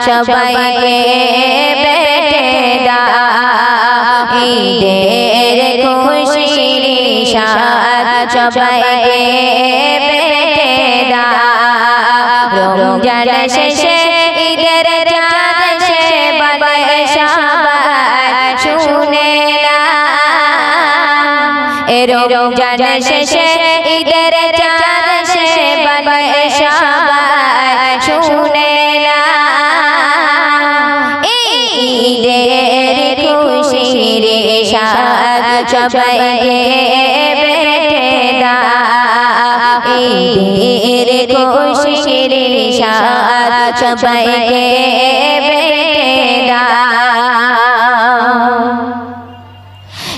সবাইকে বেটে দাও ঈদের খুশির সাথ সবাইকে বেটে দাও রমজান শেষে ঈদের চাঁদ সে বলে সবাই শুনে না রমজান শেষে ঈদের চাঁদ সে বলে সবাই শুনে না ঈদের খুশির সাথ সবাইকে বেটে দাও ঈদের খুশির সাথ সবাইকে বেটে দাও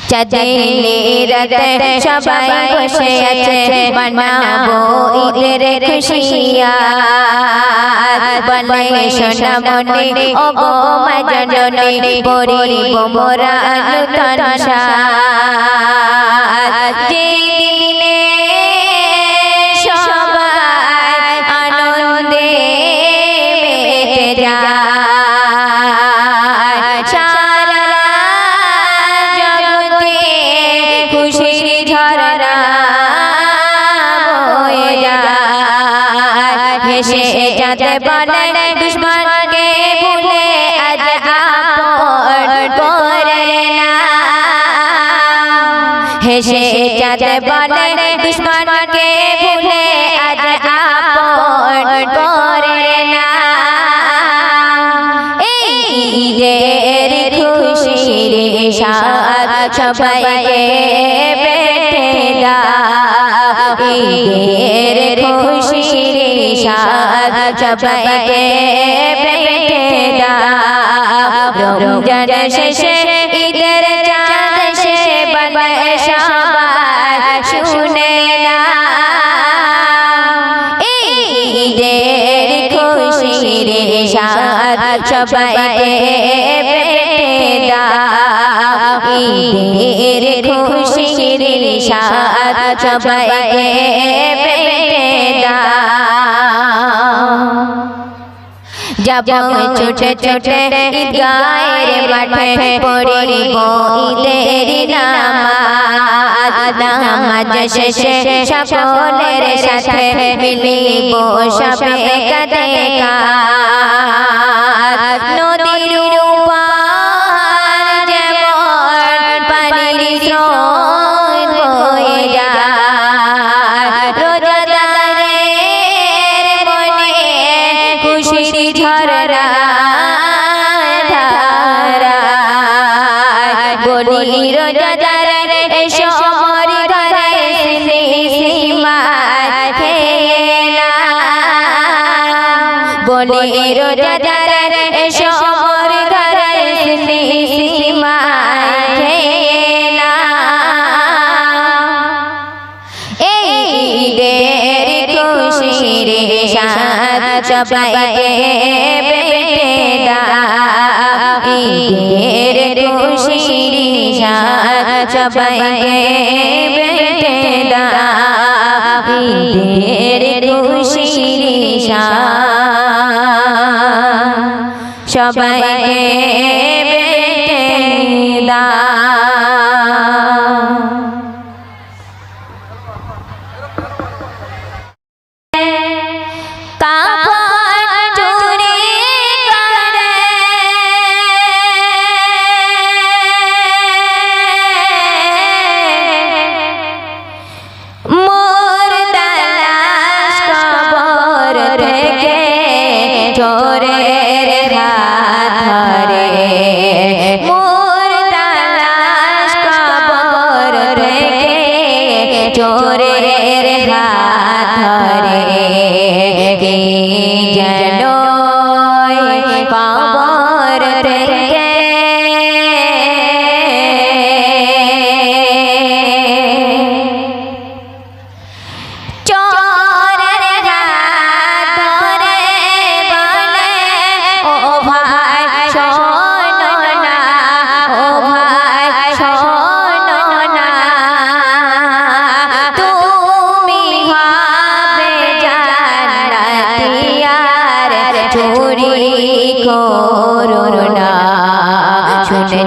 চাঁদের রাতে সবাই বসে আছে মানাবো ঈদের খুশিয়াত বলে সোনা মনে ও গো মা জননী পড়িব মোরা নূতন সাজ যেদিনে সবাই আনন্দে মেতে যায় খুশির ঝরনা বয়ে যায় হেসে যাতে বলে দুশ্মনকে ভুলে আজ আপন করে না হেসে যাতে বলে দুশ্মনকে ভুলে আজ আপন করে না ঈদের খুশির সাথ সবাইকে বেটে দাও ঈদের খুশির সাথ সবাইকে বেটে দাও রমজান শেষে ঈদের চাঁদ সে বলে সবাই শুনে না ঈদের খুশির সাথ সবাইকে বেটে দাও ঈদের খুশির সাথ সবাইকে বেটে দাও যাব ছোটে ছোটে ঈদগাহের মাঠে পড়িব ঈদের নামাজ শেষে সকলের সাথে মিলিব সবে কাঁধে কাঁধ নদীর পার যেমন পানির স্রোত বয়ে যায় রোজাদারের মনে খুশির ঝরনা ধারায় বলি রোজাদার এসো আমার ঘরে সিমায় খেয়ে না বলি রোজাদার এসো আমার ঘরে সিমায় খেয়ে না ঈদের খুশির সাথ সবাইকে বেটে দাও ঈদের খুশির সাথ সবাইকে বেটে দাও ঈদের খুশির সাথ সবাইকে বেটে দাও চোরের হাত ধরে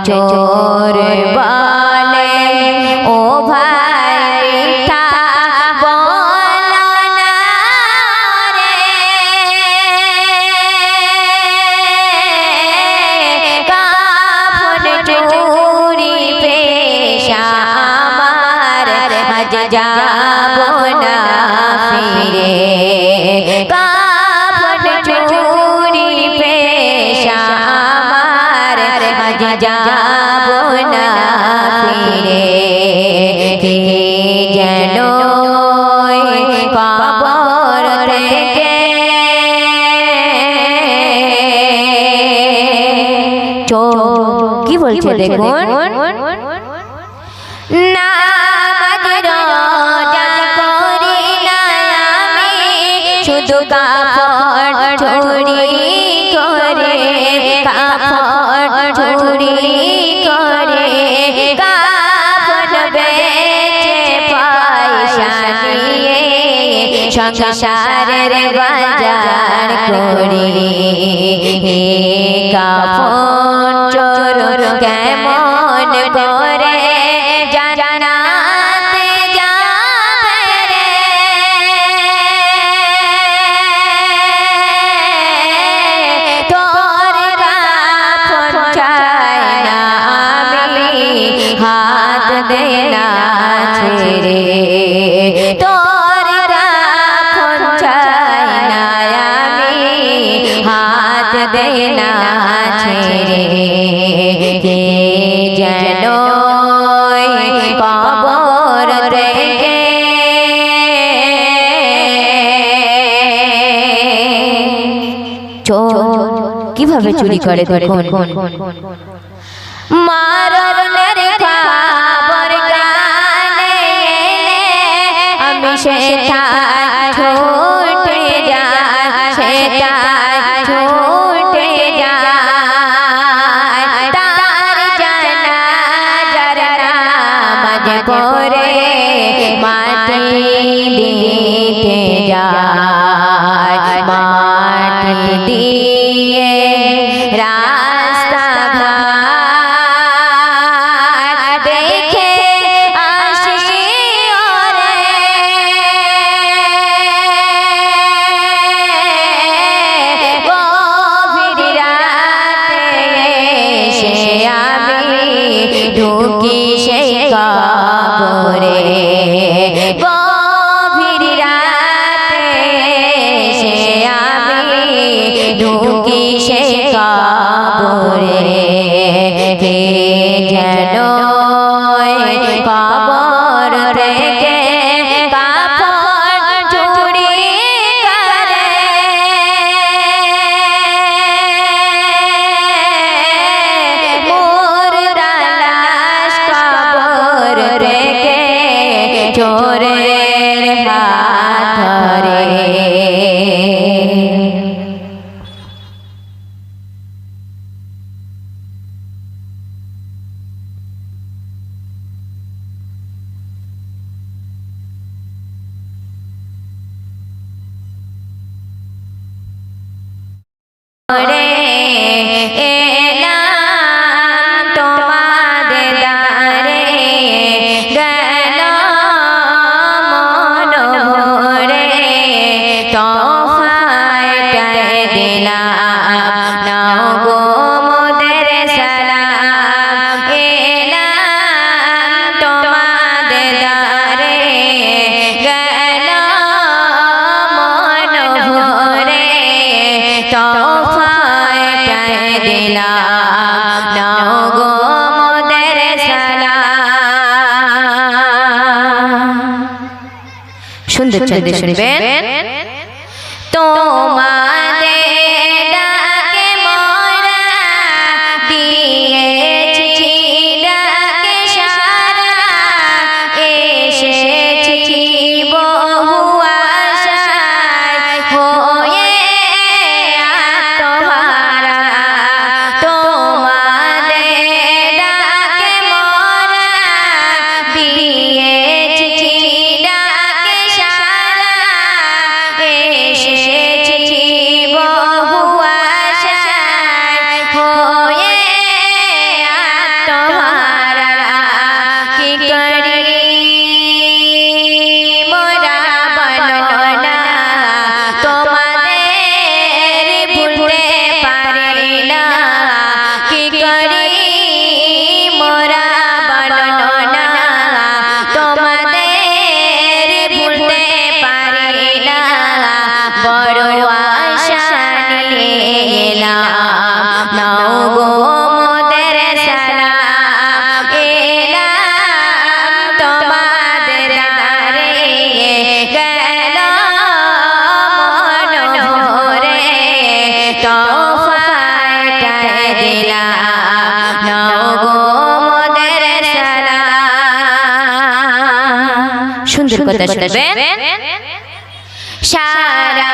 চোর বলে ও ভাই মিথ্যা বলো না রে কাফন চুরি পেশা আমার আজ যাব না ফিরে কাফন চুরি পেশা আমার আজ যাব না ফিরে কে যেন কবর থেকে কি বলছে দেখুন নামাজ রোজা করি না আমি শুধু কাপড় চুরি করে কাপড় চুরি করে কাপড় বেচে পয়সা নিয়ে সংসারের বাজার করি কাপড় চোর কেমন করে জানাতে যাবে রে তোর কাপড় চাই না আমি হাত দে না ছেড়ে তোর কাপড় চাই না আমি হাত দে না ছেড়ে কে যেন কবর থেকে কিভাবে চুরি করে দেখুন মারণের খবর কানে আমি সেটাই ছুটে যাই সেটাই ছুটে যাই তার জানাজার নামাজ পড়ে মাটি দিতে যায় মাটি দিয়ে রাস্তা ঘাট দেখে আসি ওরে গভীর রাতে এসে আমি ঢুকি সেই কবরে গভীর রাতে এসে আমি ঢুকি সেই কবরে কে যেন কবর থেকে কাপড় চুরি করে মুর্দা লাশ কবর থেকে চোরের হাত ধরে এলাম তোমাদের দ্বারে গেল মন ভরে তোফায় দিলাম নাও গো মোদের সালাম এলাম তোমাদের দ্বারে গেল মন ভরে তোফায় দিলাম নাও গো মোদের সালাম সুন্দর চন্দে শুনবেন তোমাদের ডাকে মোরা দিয়েছি ডাকে সারা এসেছি বহু আশায় হয়ে আত্মহারা তোমাদের ডাকে মোরা দিয়েছি ডাকে সারা সুন্দর কথা শুনবেন। সারা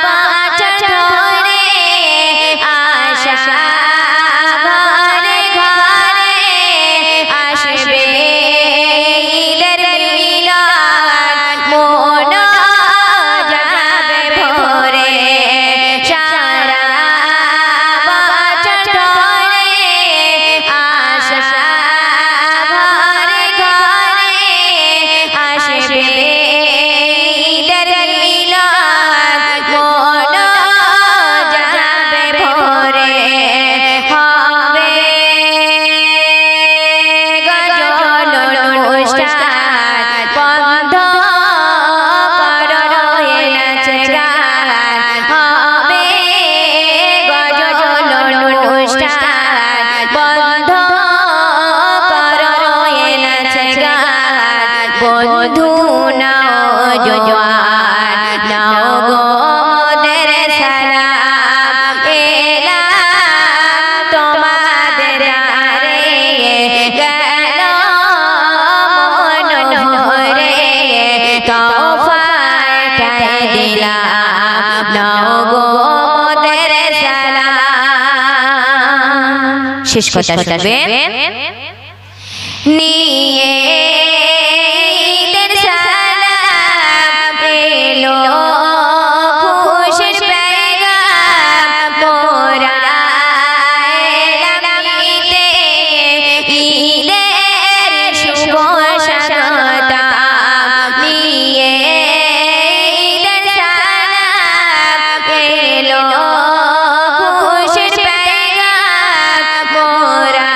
বছর ধরে আশা ঘরে ঘরে আসবে ঈদের মিলাদ, মন যাবে ভরে। সারা বছর ধরে আশা ঘরে ঘরে আসবে ঈদের মিলাদ, মন যাবে ভরে। হবে গজল অনুষ্ঠান, বন্ধ করো এ নাচ গান। হবে গজল অনুষ্ঠান, বন্ধ করো এ নাচ গান। বন্ধু নাও জোয়ান, নাও গো মোদের সালাম, এলাম তোমাদের দ্বারে, গেল মন ভরে, তোহফাটাই দিলাম, নাও গো মোদের সালাম। শেষ কথা শুনবেন। নিয়ে ঈদের সালাম এলো খুশির পেগাম, মোরা এলাম ঈদে, ঈদের শুভ স্বাগতম। নিয়ে ঈদের সালাম এলো খুশির পেগাম, মোরা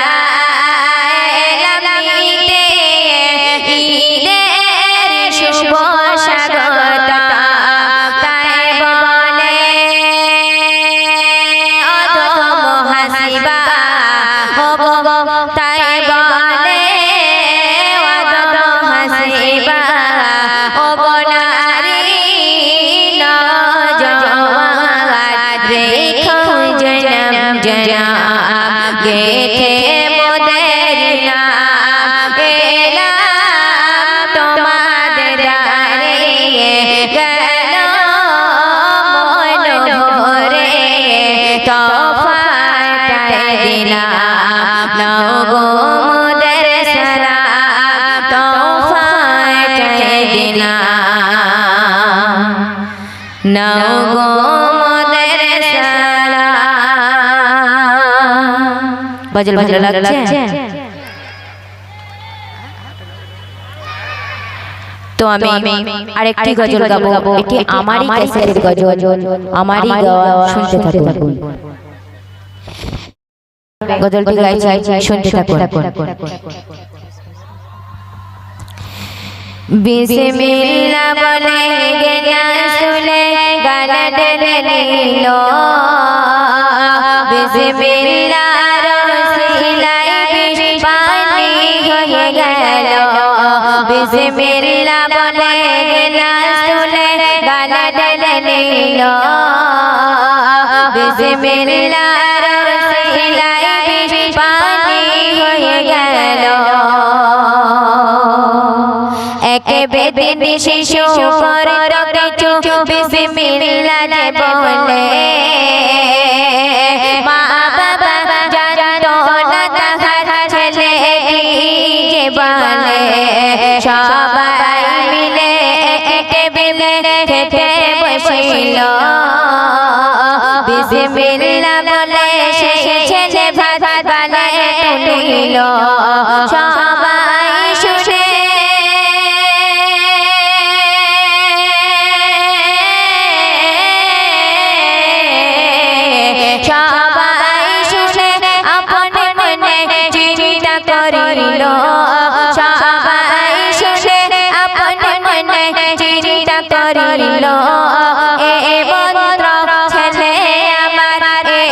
এলাম ঈদে, ঈদের শুভ স্বাগতম। তাই বলে অধম হাসিবা হব, তাই বলে অধম হাসিবা হব, নারী নওজওয়ান রেখো জনম জনাম, গেথে মোদের নাম, এলাম তোমাদের দ্বারে, গেল মন ভরে, তোহফাটাই দিলাম, নাও গো মোদের সালাম, তোহফাটাই দিলাম, নাও গো মোদের সালাম। গজল ভালো লাগছে? তো আমি আরেকটি গজল গাবো। এটি আমারই ক্যাসেটের গজল, আমারই গাওয়া, শুনতে থাকুন। গজলটি গাইছি, শুনতে থাকুন। বিসমিল্লাহ বলে গেলা শুনে গান ঢেলে নিল, বিসমিল্লাহর ওসিলায় বিষ পানি হয়ে গেল। বিসমিল্লাহ বলে গেলা শুনে গান ঢেলে নিল, বিসমিল্লাহর ওসিলায় বিষ পানি হয়ে গেল। একে বেদিন শিশু করত কিছু বিসমিল্লাহ বলে, মা বাবা জানতো না তাহার ছেলে কি যে বলে। সবাই মিলে এক টেবিলে খেতে বসিল, বিসমিল্লাহ বলে সেই ছেলে ভাত বানায় তুলিল। সবাই শুনে সবাই শুনে আপন মনে চিন্তা করিল, সবাই শুনে আপন মনে চিন্তা করিল। এ মন্ত্র ছেলে আমার,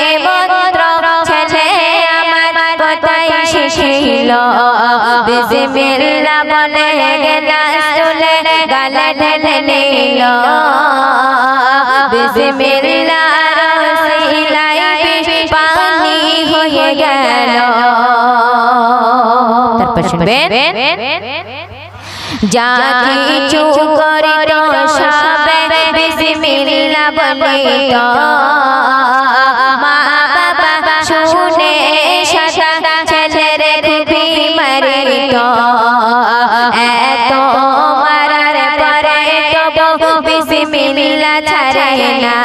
এ মন্ত্র ছেলে আমার কোথায় শিখিল। বিসমিল্লাহ বলে গেলা শুনে গালে ঢেলে নিল, বিসমিল্লাহর ওসিলায় বিষ পানি হয়ে গেল। তারপর শুনবেন। যা কিছু করিত সবে বিসমিল্লাহ বলিত মা বাবা শুনে সাদা ছেলেরে খুবই মারিত এত মারার পরে তবু বিসমিল্লাহ ছাড়ে না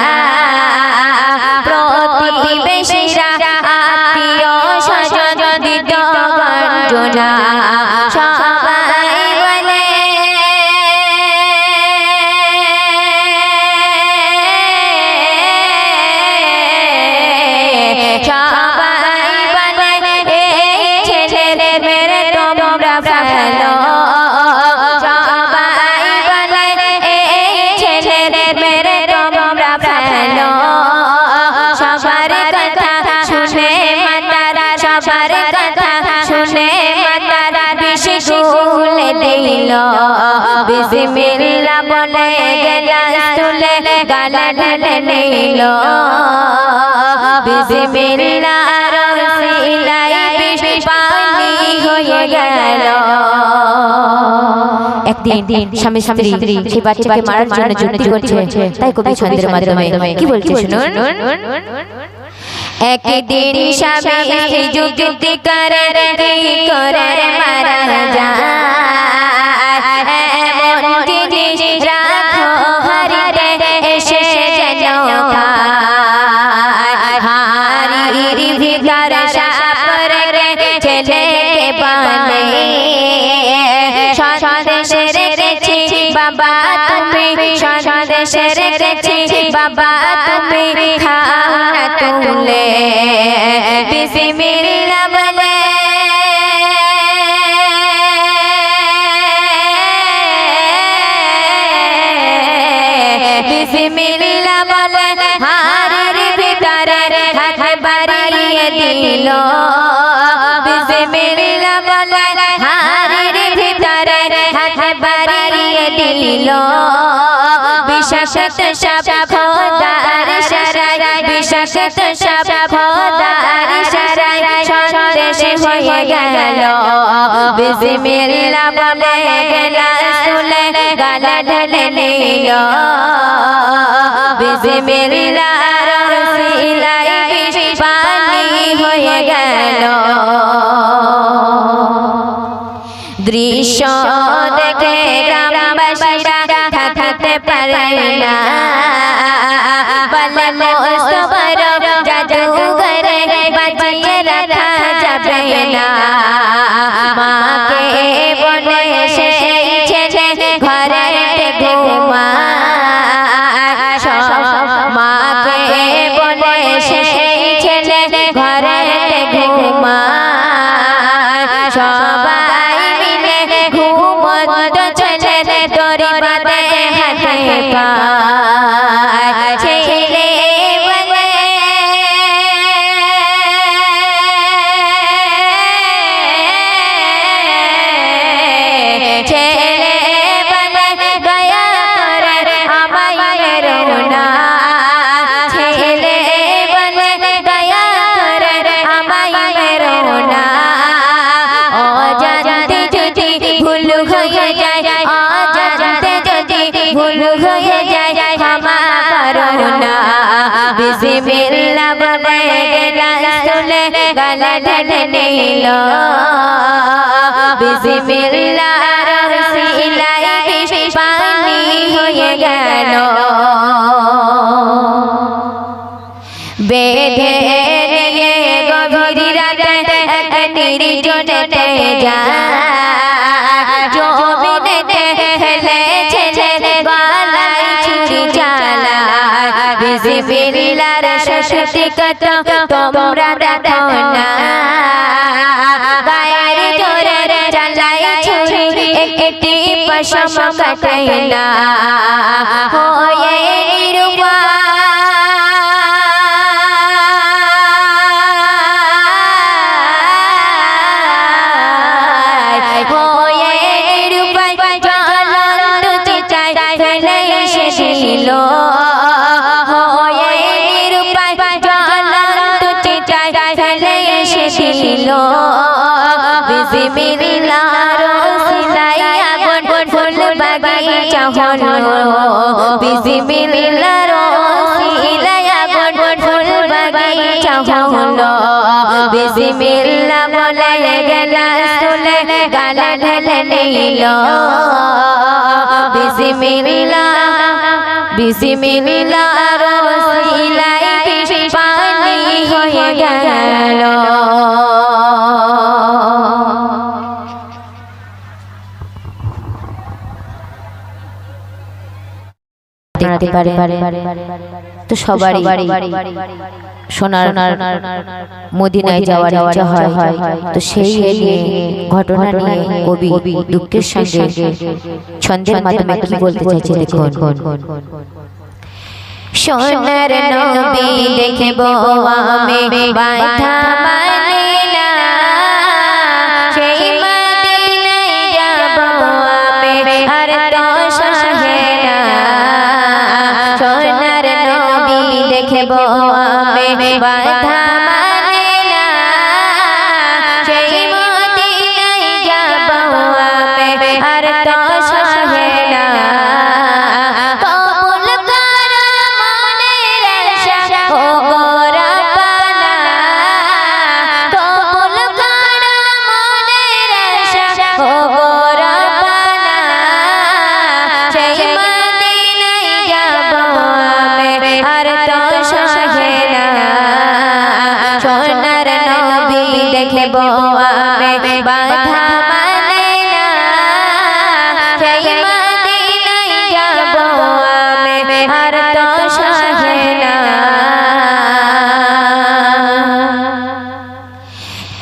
প্রতিবেশীরা আত্মীয় স্বজন দিত গঞ্জনা সবাই বলে এই ছেলে মেরে তোমরা ফেলো সবাই বলে এই ছেলে মেরে তোমরা ফেলো সবার কথা শুনে মাতারা সবার কথা শুনে মাতারা বিষ গুলে দিল বিসমিল্লাহ বলে গেলাস তুলে গালা ঢেলে নিল বিসমিল্লাহ রসিলাই বিষ পানি হয়ে গেল একদিন স্বামী স্ত্রী সেই বাচ্চাকে মারার জন্য যুক্তি করছে তাই কবি ছন্দের মাধ্যমে কি বলছে শুনুন একদিন স্বামী স্ত্রী যুক্তি করে মারা যায় এমন জিনিস রাখো হারিতে এসে যেন হারির ভিতর সাপ রেখে ছেলেকে বলে সন্দেশে রেখেছি বাবা তুমি সন্দেশে রেখেছি বাবা তুমি খাও না তুলে বিসমিল্লাহ বলে বিসমিল্লাহ বলে হাড়ের ভিতরে হাত বাড়িয়ে দিল বিসমিল্লাহ বলে হাড়ের ভিতরে হাত বাড়িয়ে দিল বিষাক্ত সাপ খোদার ইশারায় বিষাক্ত সাপ খোদার ইশারায় সন্দেশ হয়ে গেল বিসমিল্লাহ বলে গেলাস তুলে গালা ঢেলে নিল বিসমিল্লাহ রসিলাই বিষ পানি হয়ে গেল দৃশ্য দেখে গ্রামবাসীরা থাকতে পারে না বলে মোস্তফার জাদুঘরে বাঁচিয়ে রাখা যাবে না মাকে বলে সেই ছেলে ঘরে ঘুমায় মাকে বলে সেই ছেলে ঘরে ঘুমায় সবাই মিলে ঘুমন্ত ছেলে দড়ি বাঁধে হাতে পায় ছেলে বলে দয়া করে আমায় মেরো না ছেলে বলে দয়া করে আমায় মেরো না অজান্তে যদি ভুল হয়ে যায় অজান্তে যদি ভুল হয়ে যায় ক্ষমা করো না বিসমিল্লাহ বলে গেলাস তুলে গালা ঢেলে নিল বিসমিল্লাহ রসিলাই বিষ পানি হয়ে গেল বেঁধে নিয়ে গভীর রাতে এক নির্জনেতে যায় জমিনেতে ফেলেছে গলায় ছুরি চালায় বিসমিল্লাহর শক্তি কত তোমরা দেখো না গায়ের জোরে চালায় ছুরি একটি পশম কাটে না হয়ে নিরুপায় ছিল হয়ে নিরুপায় জ্বলন্ত চিতায় ফেলে এসেছিল বিসমিল্লাহ রসিলাই আগুন হলো বিসমিল্লাহর ওসিলায় আগুন ফুল বাগিচা হলো বিসমিল্লাহ বলে গেলাস তুলে গালে ঢেলে নিল বিসমিল্লাহর ওসিলায় পানি হয়ে গেল। দেখতে পারে তো সবারই সোনার মদিনায় যাওয়ার ইচ্ছা হয় তো সেই ঘটনা নিয়ে কবি দুঃখের সঙ্গে ছন্দের মাধ্যমে কি বলতে চাইছে দেখুন। সোনার নবী দেখব আমি বাঁধা মানিলা সেই মদিনায় যাব আমি আর তো সহে না সোনার নবী দেখব আমি বাঁধা মানিলা সেই মদিনায় যাব আমি আর তো সহে না দেখব আমি বাঁধা মানিলা সেই মদিনায় যাব আমি আর তো সহে না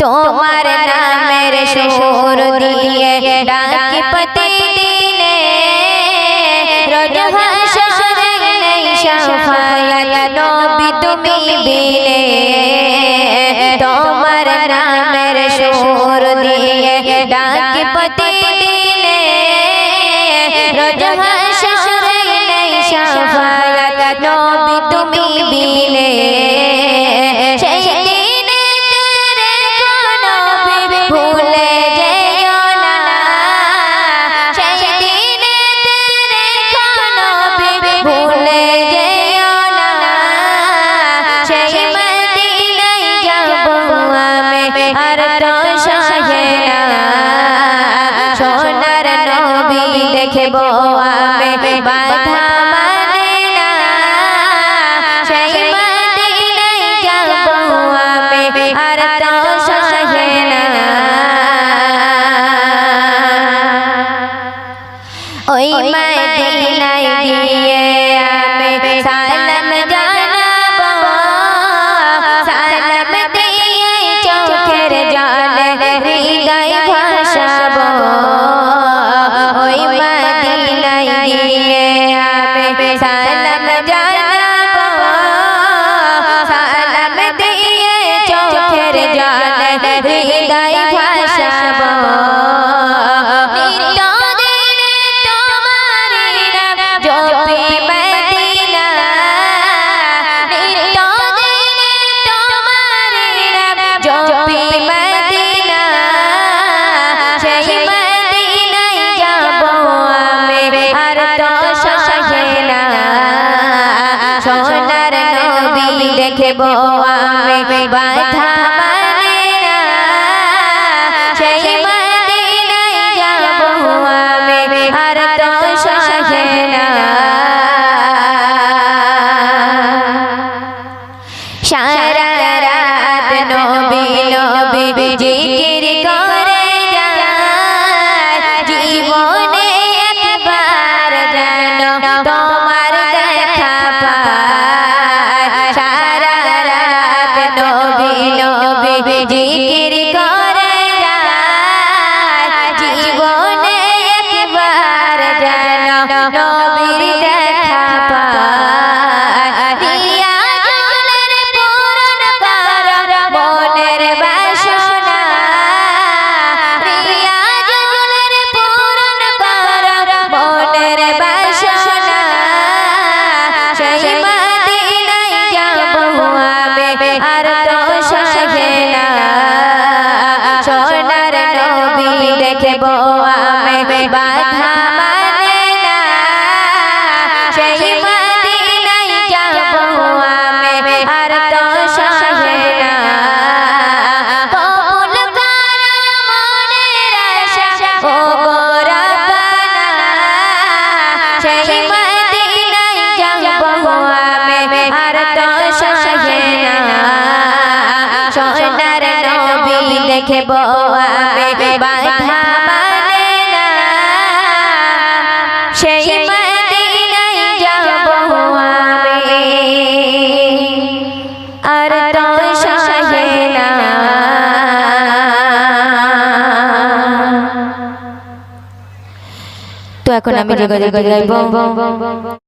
তোমার নামের সুর দিয়ে ডাকি প্রতিদিনে রোজ হাসরে নেই শাফায়াত নবী তুমি বিনে তোমার নামের সুর দিয়ে ডাকি প্রতিদিনে রোজ হাসরে নেই শাফায়াত নবী তুমি বিনে সেই দিনে তেরে নবী ভুলে যেও না সেই দিনে তেরে নবী ভুলে যেও না সেই মদিনায় যাব আমি আর তো সহে না সোনার নবী দেখব আমি বাঁধা মানিলা সেই মদিনায় যাব আমি আর তো সহে না ওই মদিনায় গিয়ে আমি সালাম জানাবো সালাম দিয়ে চোখের জলে হৃদয় ভাসাবো ওই মদিনায় গিয়ে আমি সালাম জানাবো সালাম দিয়ে চোখের জলে হৃদয় ভাসাবো সোনার নবী দেখব আমি বাঁধা মানিলা সেই মদিনায় যাব আমি আর তো সহে না সারা রাত নবী নবী জিকির করে যায় জীবনে একবার যেন তোমার দেখা পায় সারা রাত নবী নবী জিকির করে যায় জীবনে একবার যেন নবীর দেখা পায় রিয়া জলের পূরণ কর মনের বাসনা দেখব আমি বাধা মানে না সেই মদিনায় যাব আমি আর তো সহে না তো এখন আমি যোগাযোগ গাইব